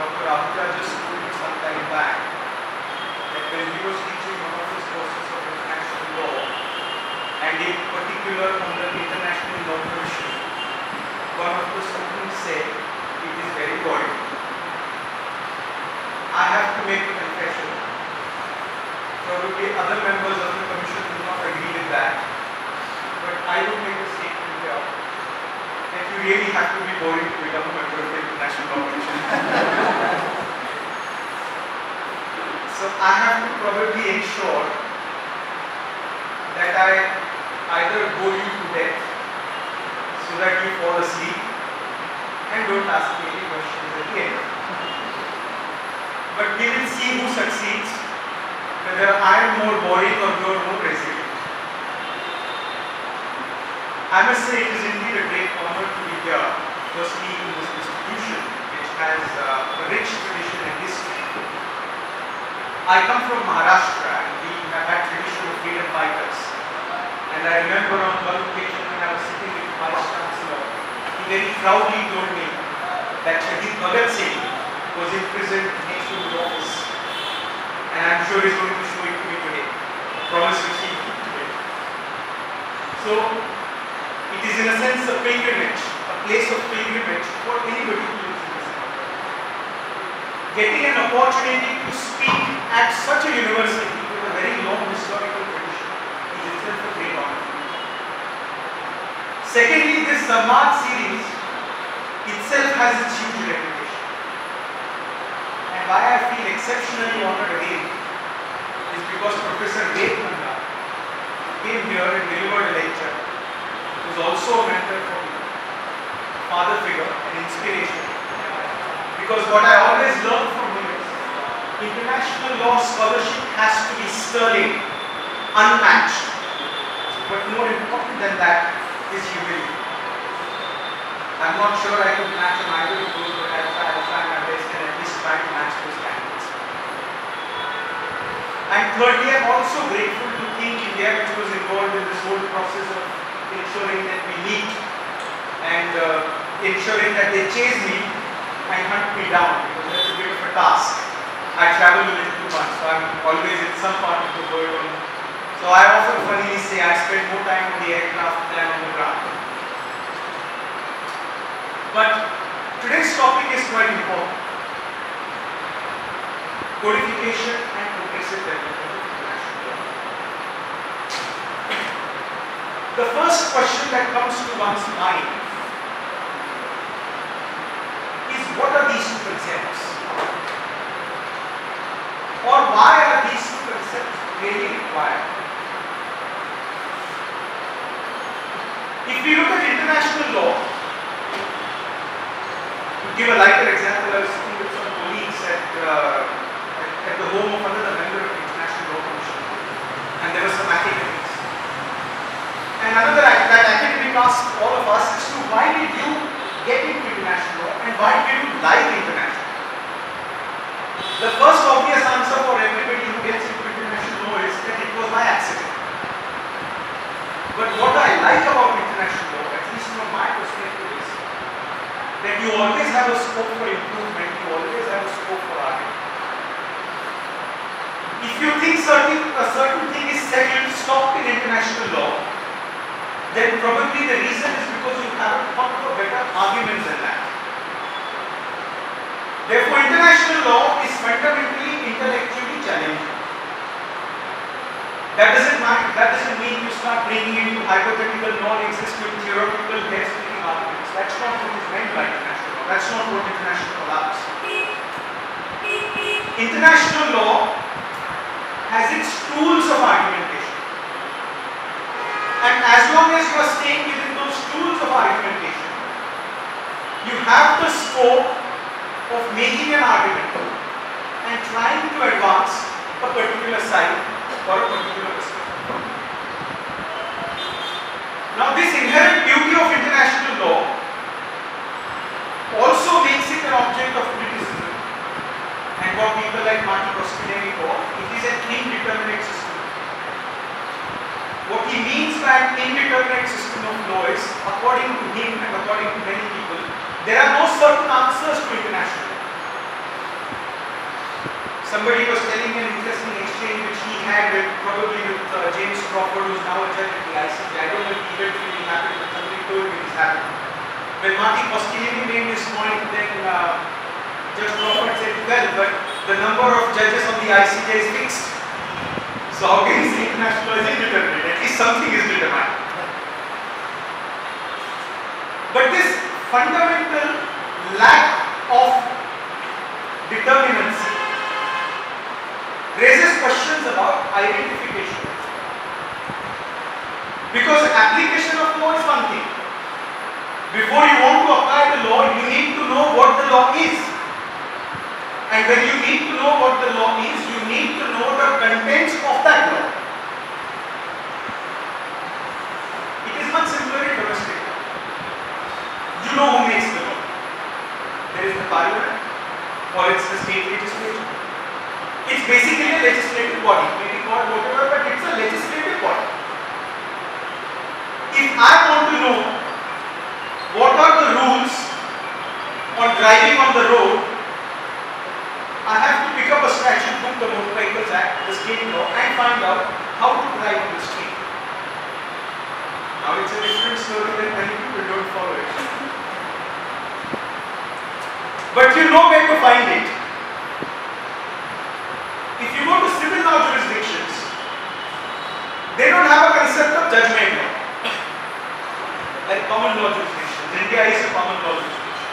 Dr. Ahuja just told me some time back that when he was teaching one of his courses of international law, and in particular on the International Law Commission, one of the students said, it is very boring. I have to make a confession. Probably other members of the commission do not agree with that, but I would make a statement here that you really have to be boring to become a member of the International Law Commission. So I have to probably ensure that I either bore you to death so that you fall asleep and don't ask me any questions at the end. But we will see who succeeds, whether I am more boring or you are more resilient. I must say it is indeed a great honor to be here, firstly in this institution which has a rich tradition and history. I come from Maharashtra and we have had tradition of freedom fighters. And I remember on one occasion when I was sitting with the Vice Chancellor, he very proudly told me that Shahid Bhagat Singh was imprisoned next to his office. And I'm sure he's going to show it to me today. A promise which he keep today. So, it is in a sense a pilgrimage, a place of pilgrimage for anybody who lives in this country. Getting an opportunity to speak at such a university with a very long historical tradition is itself a great honor. Secondly, this Samvad series itself has its huge reputation. And why I feel exceptionally honored again is because Professor Ved Nanda came here and delivered a lecture. He was also a mentor for me, a father figure, an inspiration. Because what I always learned from him is international law scholarship has to be sterling, unmatched. But more important than that is humility. I'm not sure I could match on either of those, but I'll try my best and at least try to match those candidates. And thirdly, I'm also grateful to Think India, which was involved in this whole process of ensuring that we meet and ensuring that they chase me and hunt me down, because that's a bit of a task. I travel a little too much, so I'm always in some part of the world. So I often funnily say I spend more time on the aircraft than on the ground. But today's topic is quite important. Codification and progressive development of international law. The first question that comes to one's mind is, what are these two concepts? Or why are these two concepts really required? If we look at international law, to give a lighter example, I was sitting with some colleagues at the home of another member of the International Law Commission, and there were some academics. And that academic asked all of us as to why did you get into international law and why did you like international law? The first obvious answer for everybody who gets into international law is that it was by accident. But what I like about international law, at least from my perspective, is that you always have a scope for improvement, you always have a scope for argument. If you think a certain thing is settled, stopped in international law, then probably the reason is because you haven't thought of a better argument than that. Therefore, international law is fundamentally intellectually challenging. That doesn't mean you start bringing into hypothetical, non-existent, theoretical, hair-splitting arguments. That's not what is meant by international law. That's not what international law allows. International law has its tools of argumentation. And as long as you are staying within those tools of argumentation, you have the scope of making an argument and trying to advance a particular side or a particular perspective. Now, this inherent beauty of international law also makes it an object of criticism, and what people like Marty Koskinen call it is an indeterminate system. What he means by an indeterminate system of law is, according to him and according to many people, there are no certain answers to international law. Somebody was telling me an interesting exchange which he had with, probably with James Crawford, who is now a judge at the ICJ. I don't know if the event really happened, but somebody told me this happened. When Marty Kosciuszko made this point, then Judge Crawford said, well, but the number of judges on the ICJ is fixed. So how can you say international law is indeterminate? At least something is determined. But this fundamental lack of determinacy raises questions about identification. Because application of law is one thing. Before you want to apply the law, you need to know what the law is. And when you need to know what the law is, you need to know the contents of that law. It is much simpler in domestic law. You know who makes the law. There is the parliament or it's the state legislature. It's basically a legislative body, maybe called whatever, but it's a legislative body. If I want to know what are the rules on driving on the road, I have to pick up a statute book, the Motor Vehicles Act, the state law, and find out how to drive on the street. Now it's a different story that many people don't follow it. But you know where to find it. If you go to civil law jurisdictions, they don't have a concept of judgment law. Like common law jurisdictions. India is a common law jurisdiction.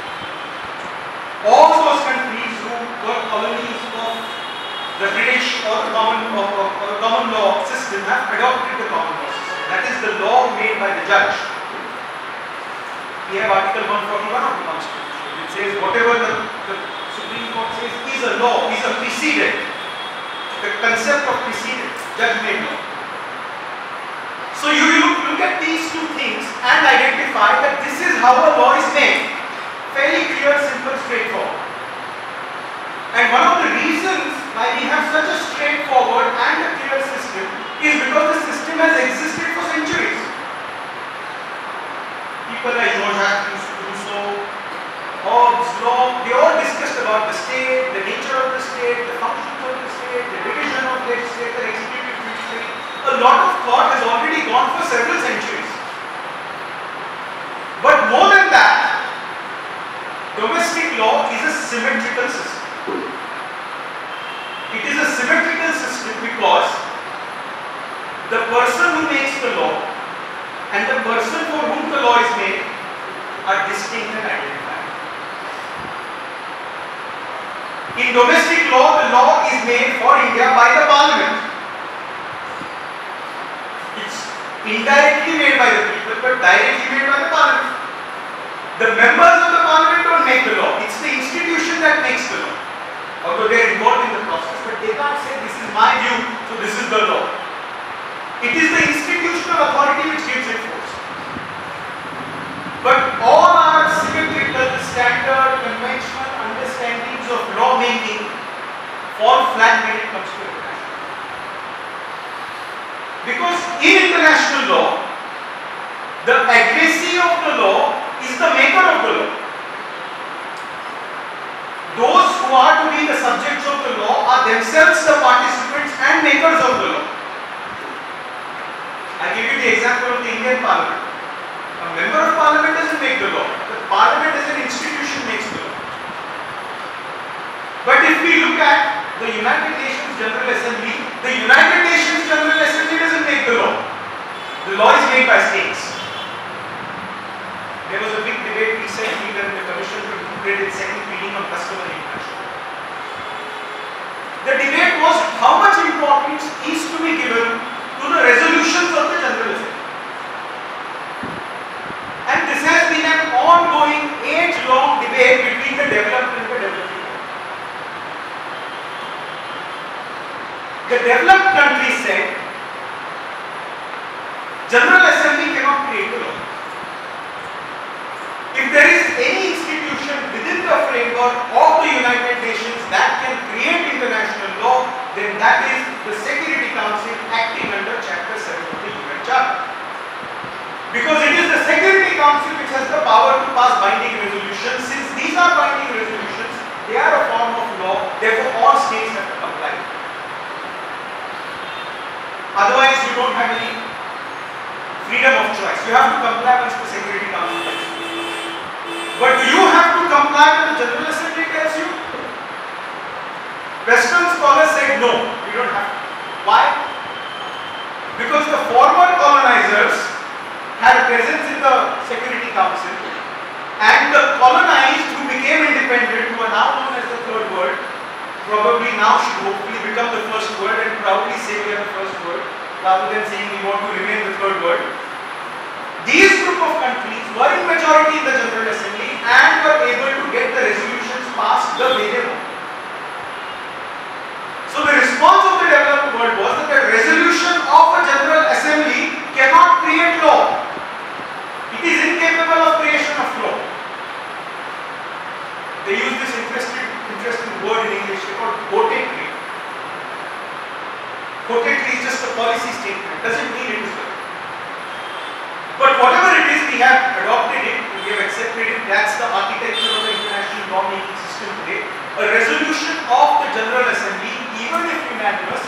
All those countries who were colonies of the British or the common law system have adopted the common law system. That is the law made by the judge. We have Article 141 of the Constitution, which says whatever the Supreme Court says is a law, is a precedent. The concept of precedent, judgment law. So you look at these two things and identify that this is how a law is made. Fairly clear, simple, straightforward. And one of the reasons why we have such a straightforward and a clear system is because the system has existed for centuries. People like Jean-Jacques Rousseau, Hobbes, Locke, they all discussed about the state, the nature of the state, the functions of the state, the division of legislature, executive, judiciary. A lot of thought has already gone for several centuries. But more than that, domestic law is a symmetrical system. It is a symmetrical system because the person who makes the law and the person for whom the law is made are distinct and identified. In domestic law, the law is made for India by the parliament. It's indirectly made by the people, but directly made by the parliament. The members of the parliament don't make the law. It's the institution that makes the law. Although they are involved in the process, but they can't say this is my view, so this is the law. It is the institutional authority which gives it force. But all our symmetrical, standard, conventional understandings of law making fall flat when it comes to international law. Because in international law, the addressee of the law is the maker of the law. Those who are to be the subjects of the law are themselves the participants and makers of the law. I give you the example of the Indian Parliament. A member of Parliament doesn't make the law. The Parliament as an institution makes the law. But if we look at the United Nations General Assembly, the United Nations General Assembly doesn't make the law. The law is made by states. There was a big debate recently when the Commission concluded its second reading on customary international law. The debate was how much importance is to be given to the resolutions of the General Assembly. And this has been an ongoing, age-long debate between the developed and the developing world. The developed countries said, General Assembly cannot create a law. If there is any institution within the framework of the United Nations that can create international law, then that is the Security Council acting under Chapter 7 of the UN Charter. Because it is the Security Council which has the power to pass binding resolutions. Since these are binding resolutions, they are a form of law, therefore all states have to come. Otherwise, you don't have any freedom of choice. You have to comply with the Security Council tells you. But do you have to comply with the General Assembly tells you? Western scholars said no, you don't have to. Why? Because the former colonizers had presence in the Security Council, and the colonized who became independent, who are now known as the Third World, probably now should hopefully become the First World and proudly say we are the First World, rather than saying we want to remain the Third World. These group of countries were in majority in the General Assembly and were able to get the resolutions passed the way they wanted. So the response of the developed world was that the resolution of a General Assembly cannot create law. It is incapable of creation of law. They use this interesting word in English called quotatory. Quotatory is just a policy statement. Doesn't mean it is law. But whatever it is, we have adopted it, we have accepted it. That's the architecture of the international law-making system today. A resolution of the General Assembly, even if unanimous,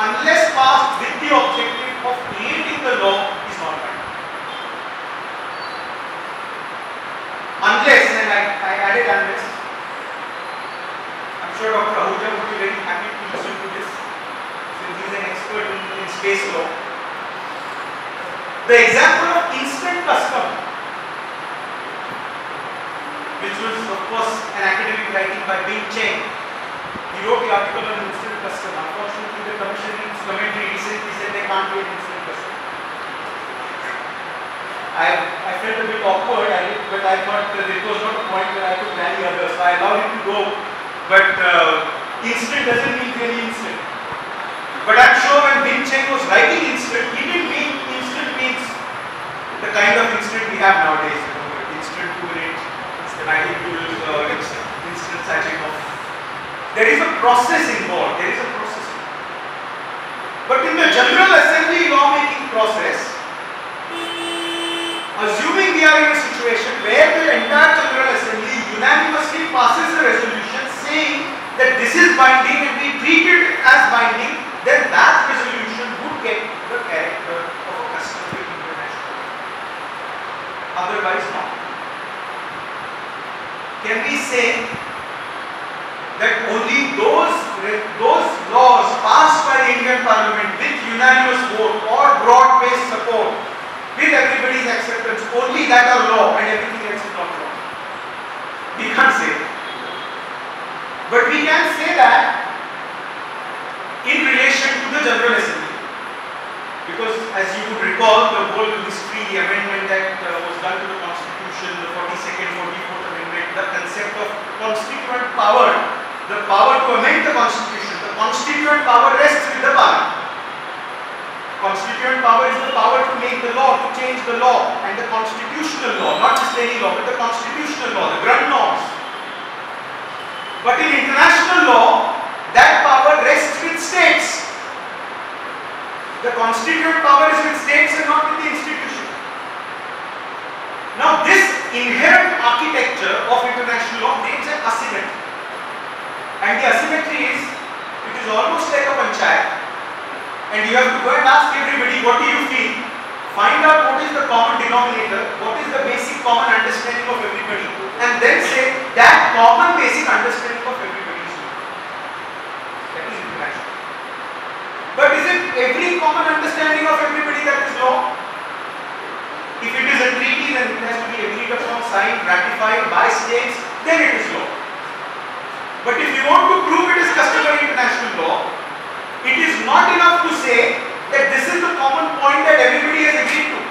unless passed with the objective of creating the law, is not binding. Unless, and I added unless, I'm sure Dr. Ahuja would be very happy to listen to this, since he is an expert in space law. The example of instant custom, which was of course an academic writing by Bing Cheng. He wrote the article on instant custom. Unfortunately, the commission in its commentary recently said they can't do an instant custom. I felt a bit awkward, but I thought that it was not a point where I could rally others, so I allowed him to go. But instant doesn't mean really instant. But I'm sure when Bing Cheng was writing instant, he didn't mean instant means the kind of instant we have nowadays. You know, instant 2 minute, instant ideal, instant sachet of. There is a process involved. There is a process. But in the General Assembly law-making process, assuming we are in a situation where the entire General Assembly unanimously passes a resolution saying that this is binding and we treat it as binding, then that resolution would get the character of a customary international law. Otherwise not. Can we say that only those laws passed by the Indian Parliament with unanimous vote or broad-based support with everybody's acceptance, only that are law and everything else is not law? We can't say that. But we can say that in relation to the General Assembly, because as you would recall, the whole history, the amendment that was done to the Constitution, the 42nd, 44th Amendment, the concept of constituent power, the power to amend the Constitution, the constituent power rests with the Parliament. Constituent power is the power to make the law, to change the law, and the constitutional law, not just any law, but the constitutional law, the grand norms. But in international law, that power rests with states. The constituent power is with states and not with the institution. Now this inherent architecture of international law creates an asymmetry. And the asymmetry is, it is almost like a panchayat. And you have to go and ask everybody, what do you feel? Find out what is the common denominator, what is the basic common understanding of everybody, and then say that common basic understanding of everybody is law. That is international. But is it every common understanding of everybody that is law? If it is a treaty, then it has to be agreed upon, signed, ratified by states, then it is law. But if you want to prove it is customary international law, it is not enough to say that this is the common point that everybody has agreed to.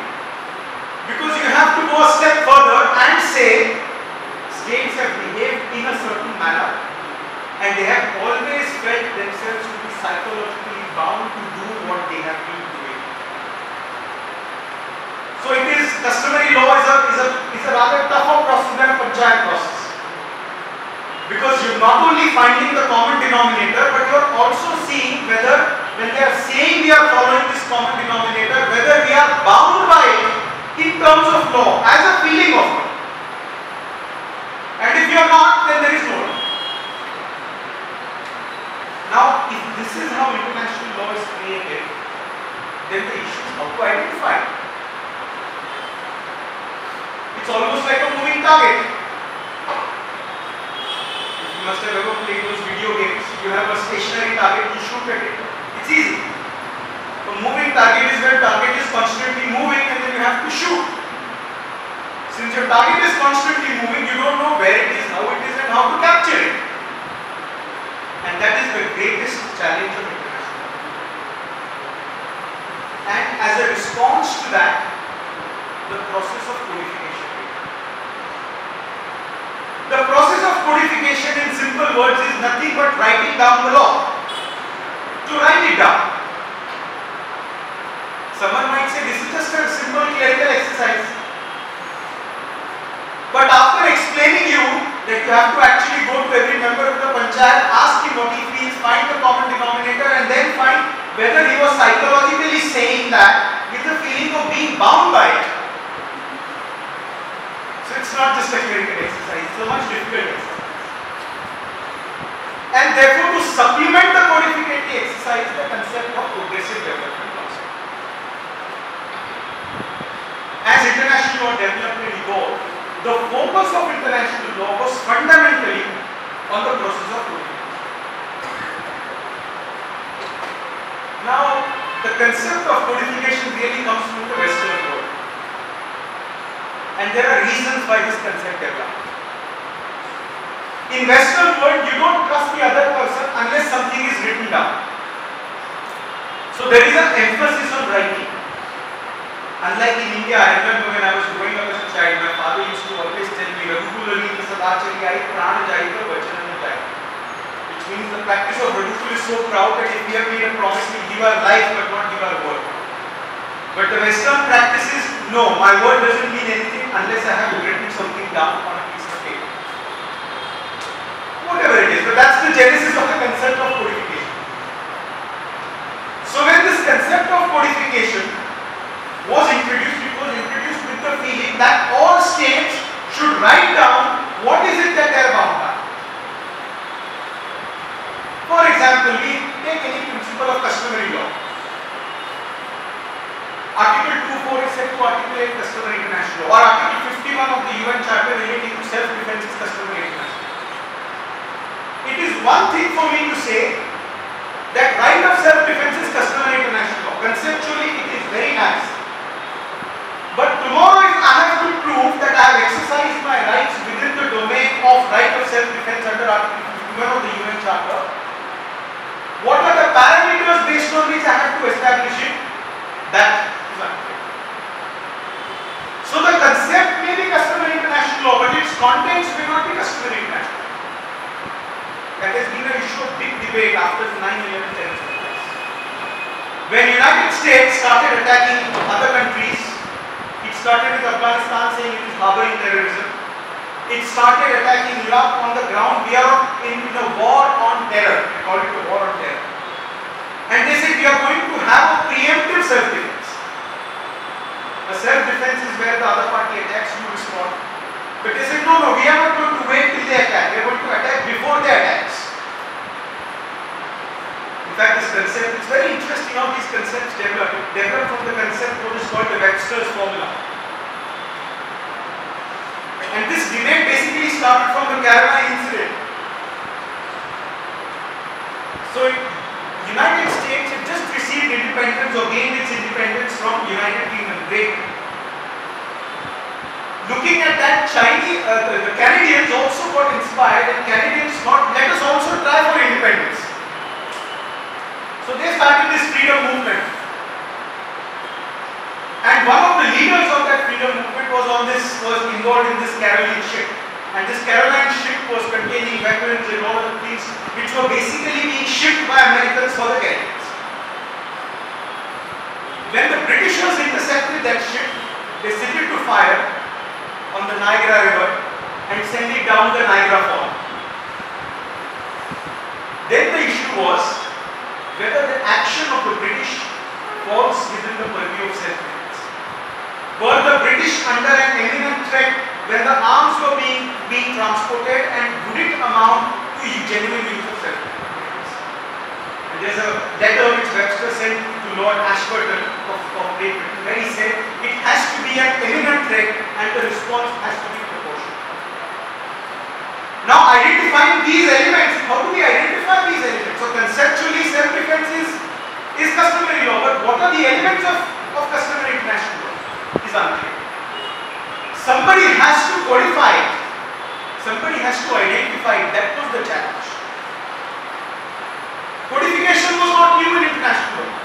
Because you have to go a step further and say states have behaved in a certain manner and they have always felt themselves to be psychologically bound to do what they have been doing. So it is, customary law is a rather tougher process than a panchayat process. Because you're not only finding the common denominator, but you're also seeing whether, when they are saying we are following this common denominator, whether we are bound by it in terms of law, as a feeling of law. And if you are not, then there is no law. Now, if this is how international law is created, to identify. It's almost like a moving target. You must have ever played those video games. You have a stationary target, you shoot at it. It's easy. A moving target is where target is constantly moving and then you have to shoot. Since your target is constantly moving, you don't know where it is, how it is and how to capture it. And that is the greatest challenge of international. And as a response to that, the process of codification. The process of codification in simple words is nothing but writing down the law. To write it down. Someone might say this is just a simple clerical exercise. But after explaining you that you have to actually go to every member of the panchayat, ask him what he feels, find the common denominator and then find whether he was psychologically saying that with the feeling of being bound by it. So it's not just a clerical exercise, it's a much difficult exercise. And therefore to supplement the codificatory exercise, the concept of progressive development comes in. As international law developed and evolved, the focus of international law was fundamentally on the process of codification. Now, the concept of codification really comes from the Western world. And there are reasons why this concept developed. In Western world, you don't trust the other person unless something is written down. So there is an emphasis on writing. Unlike in India, I remember when I was growing up as a child, my father used to always tell me, Raghukulari Sadachari Ai Prana Jaiga Vachanam Jaiga. Which means the practice of Raghukular is so proud that if we have made a promise, we give our life but not give our word. But the Western practice is, no, my word doesn't mean anything unless I have written something down on a piece of paper. Whatever it is, but that's the genesis of the concept of codification. So when this concept of codification was introduced, it was introduced with the feeling that all states should write down what is it that they are bound by. For example, we take any principle of customary law. Article 2.4 is said to articulate customary international law, or Article 51 of the UN Charter relating to self-defense is customary international law. It is one thing for me to say that right of self-defense is customary international law. Conceptually, it is very nice. But tomorrow if I have to prove that I have exercised my rights within the domain of right of self-defense under Article 51 of the UN Charter, what are the parameters based on which I have to establish it? That is unclear. So the concept may be customary international law, but its contents may not be customary international law. That has been an issue of big debate after the 9/11 terrorist attacks. When United States started attacking other countries, it started with Afghanistan saying it is harboring terrorism. It started attacking Iraq on the ground. We are in a war on terror. They call it a war on terror. And they said we are going to have a preemptive self-defense. A self-defense is where the other party attacks, you respond. But they said no, we are not going to wait till they attack. We are going to attack before they attacks. In fact, this concept, it's very interesting how these concepts develop. It developed from the concept what is called the Webster's formula. And this debate basically started from the Caroline incident. So, United States had just received independence or gained its independence from United Kingdom, Great Britain. Looking at that, the Canadians also got inspired, and Canadians thought, let us also try for independence. So they started this freedom movement. And one of the leaders of that freedom movement was involved in this Caroline ship. And this Caroline ship was containing weapons and all of the things which were basically being shipped by Americans for the Canadians. When the Britishers intercepted that ship, they set it to fire on the Niagara River and sent it down the Niagara Falls. Then the issue was whether the action of the British falls within the purview of self-defense. Were the British under an imminent threat when the arms were being transported, and would it amount to genuine use of self-defense? And There's a letter which Webster sent to Lord Ashburton of Great Britain, where he said it has to be an eminent threat and the response has to be proportional. Now, identifying these elements, how do we identify these elements? So, conceptually, self-defense is customary law, but what are the elements of customary international law is unclear. Somebody has to codify it. Somebody has to identify it. That was the challenge. Codification was not new in international law.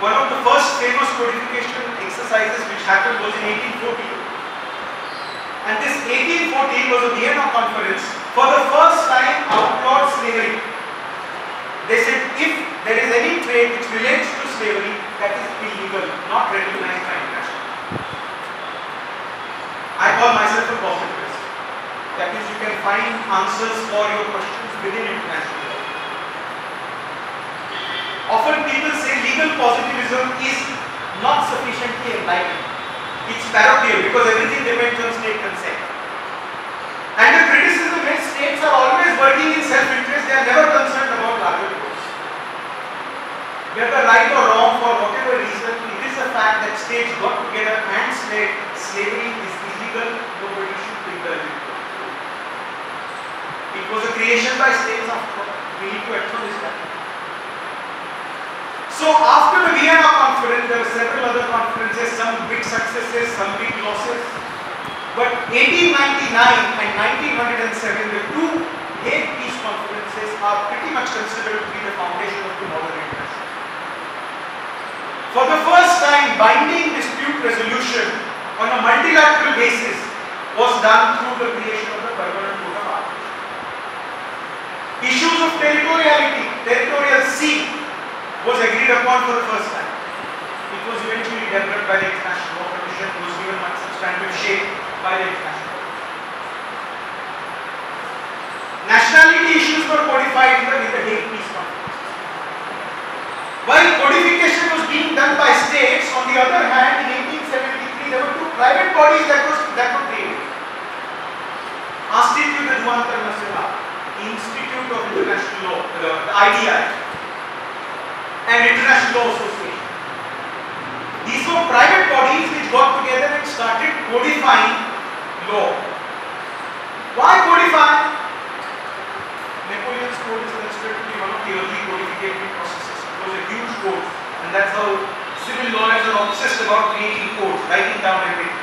One of the first famous codification exercises which happened was in 1814. And this 1814 was a Vienna conference. For the first time outlawed slavery. They said if there is any trade which relates to slavery, that is illegal, not recognized by international law. I call myself a positivist. That is, you can find answers for your questions within international law. Often people say legal positivism is not sufficiently enlightened. It's parochial because everything depends on state consent. And the criticism is states are always working in self-interest, they are never concerned about larger goals. Whether right or wrong, for whatever reason, it is a fact that states got together and said slavery is illegal, nobody should intervene. It was a creation by states after all. We need to acknowledge that. So after the Vienna conference, there were several other conferences, some big successes, some big losses. But 1899 and 1907, the two Hague Peace Conferences are pretty much considered to be the foundation of the modern international. For the first time, binding dispute resolution on a multilateral basis was done through the creation of the Permanent Court of Arbitration. Issues of territoriality, territorial sea, was agreed upon for the first time. It was eventually developed by the International Law Commission, was given much substantive shape by the International Law. Nationality issues were codified in the Hague Peace Conference. While codification was being done by states, on the other hand, in 1873 there were two private bodies that were created. Institut de Droit International, Institute of International Law, the IDI. And International Law Association. These were private bodies which got together and started codifying law. Why codify? Napoleon's code is considered to be one of the early codification processes. It was a huge code, and that's how civil lawyers are obsessed about creating codes, writing down everything.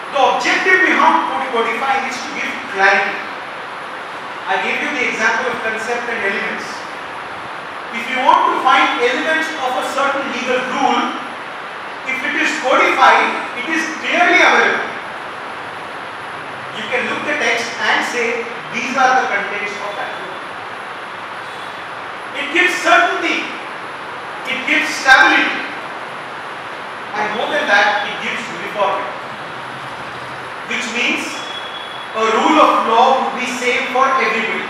The objective behind codifying is to give clarity. I gave you the example of concept and elements. If you want to find elements of a certain legal rule, if it is codified, it is clearly available. You can look the text and say, these are the contents of that rule. It gives certainty, it gives stability, and more than that, it gives uniformity. Which means, a rule of law would be same for everybody.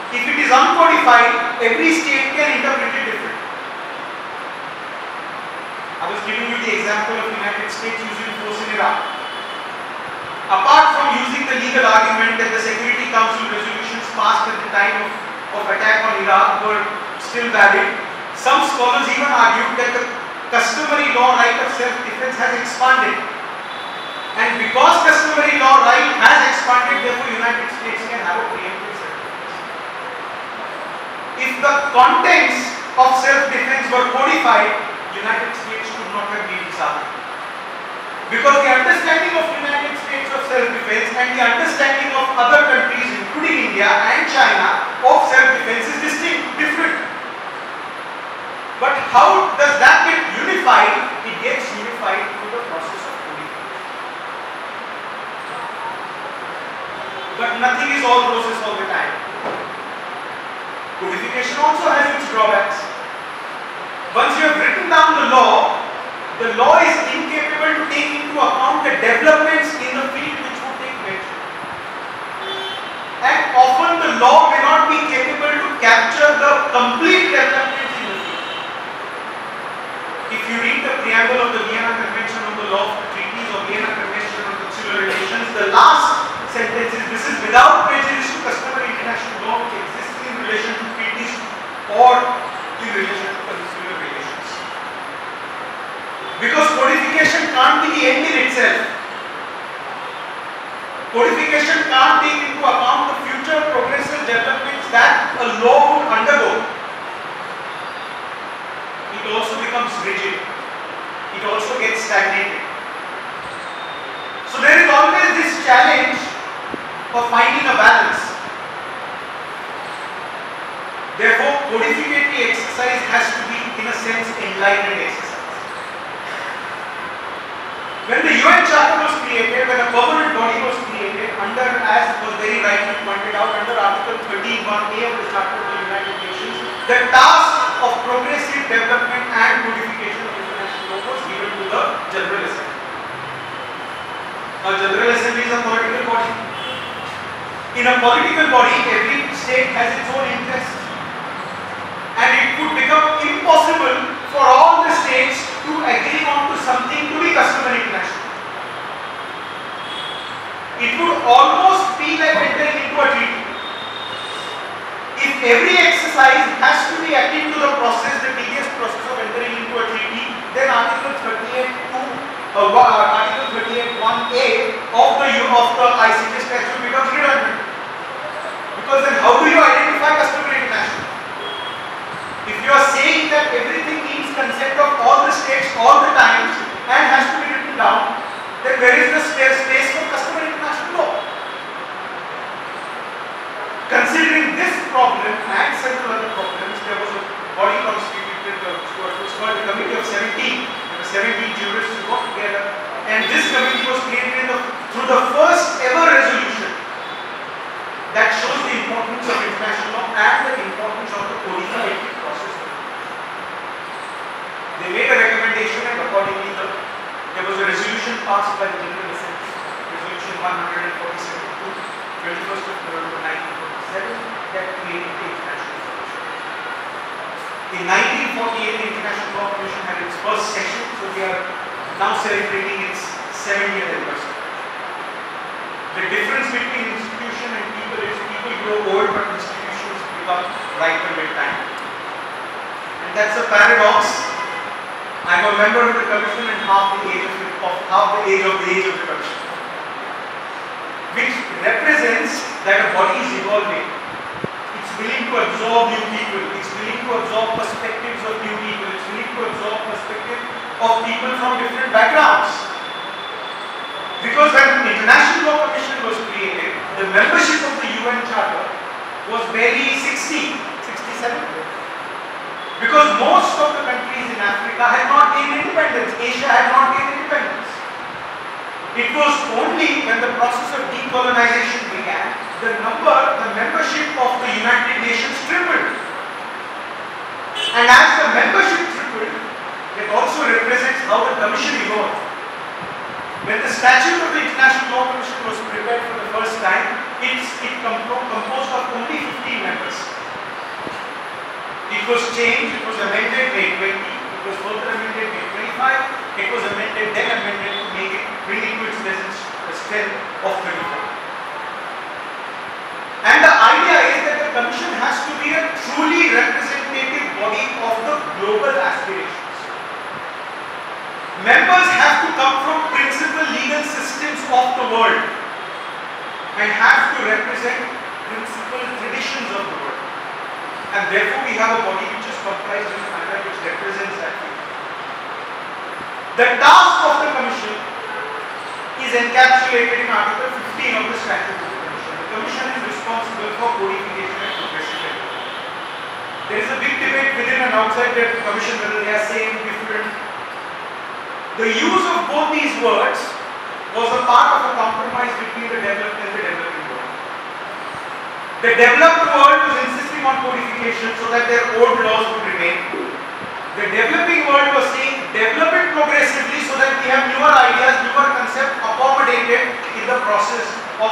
If it is uncodified, every state can interpret it differently. I was giving you the example of the United States using force in Iraq. Apart from using the legal argument that the Security Council resolutions passed at the time of attack on Iraq were still valid, some scholars even argued that the customary law right of self-defense has expanded. And because customary law right has expanded, therefore United States can have a preemptive self-defense. If the contents of self-defense were codified, United States could not have made this argument. Because the understanding of United States of self-defense and the understanding of other countries, including India and China, of self-defense is different. But how does that get unified? It gets unified through the process of codification. But nothing is all roses all the time. Codification also has its drawbacks. Once you have written down the law is incapable to take into account the developments in the field which would take place. And often the law may not be capable to capture the complete developments in the field. If you read the preamble of the Vienna Convention on the Law of the Treaties or Vienna Convention on Consular Relations, the last sentence is, this is without prejudice to customary international law which exists in relation Codification can't take into account the future progressive developments that a law would undergo. It also becomes rigid. It also gets stagnated. So there is always this challenge of finding a balance. Therefore, codificatory exercise has to be, in a sense, enlightened exercise. When the UN Charter was created, when a permanent body was created, under, as was very rightly pointed out, under Article 13(1)(a) of the Charter of the United Nations, the task of progressive development and codification of international law was given to the General Assembly. Now, General Assembly is a political body. In a political body, every state has its own interests, and it would become impossible for all the states to agree on to something to be customary international. It would almost be like entering into a treaty. If every exercise has to be akin to the process, the tedious process of entering into a treaty, then Article 38(1)(a) of the ICJ statute becomes redundant. Because then how do you identify customary international? If you are saying that everything needs consent of all the states all the time and has to be written down, then where is the space for customary international law? Considering this problem and several other problems, there was a body constituted, it was called the Committee of 17. There were 17 jurists who got together, and this committee was created through the first ever resolution that shows the importance of international law and the importance of the codification process. They made a recommendation, and accordingly there was a resolution passed by the General Assembly, Resolution 147 21st of November 1947, that created the International Law Commission. In 1948, the International Law Commission had its first session, so we are now celebrating its 7th-year anniversary. The difference between institution and people is people grow old, but institutions become riper with time. And that's a paradox. I'm a member of the Commission and half the age of the Commission, which represents that a body is evolving. It's willing to absorb new people. It's willing to absorb perspectives of new people. It's willing to absorb perspectives of people from different backgrounds. Because when the International Law Commission was created, the membership of the UN Charter was barely 67. Because most of the countries in Africa had not gained independence. Asia had not gained independence. It was only when the process of decolonization began, the membership of the United Nations tripled. And as the membership tripled, it also represents how the Commission evolved. When the statute of the International Law Commission was prepared for the first time, it composed of only 15 members. It was changed, it was amended May 20, it was further amended May 25, it was amended, then amended to bring it to its present strength of 35. And the idea is that the Commission has to be a truly representative body of the global aspirations. Members have to come from principal legal systems of the world and have to represent principal traditions of the world. And therefore we have a body which is comprised in a manner which represents that view. The task of the Commission is encapsulated in Article 15 of the Statute of the Commission. The Commission is responsible for codification and progressive development. There is a big debate within and outside the Commission whether they are same, different. The use of both these words was a part of a compromise between the developed and the developing world. The developed world was insisting on codification so that their old laws would remain. The developing world was saying develop it progressively so that we have newer ideas, newer concepts accommodated in the process of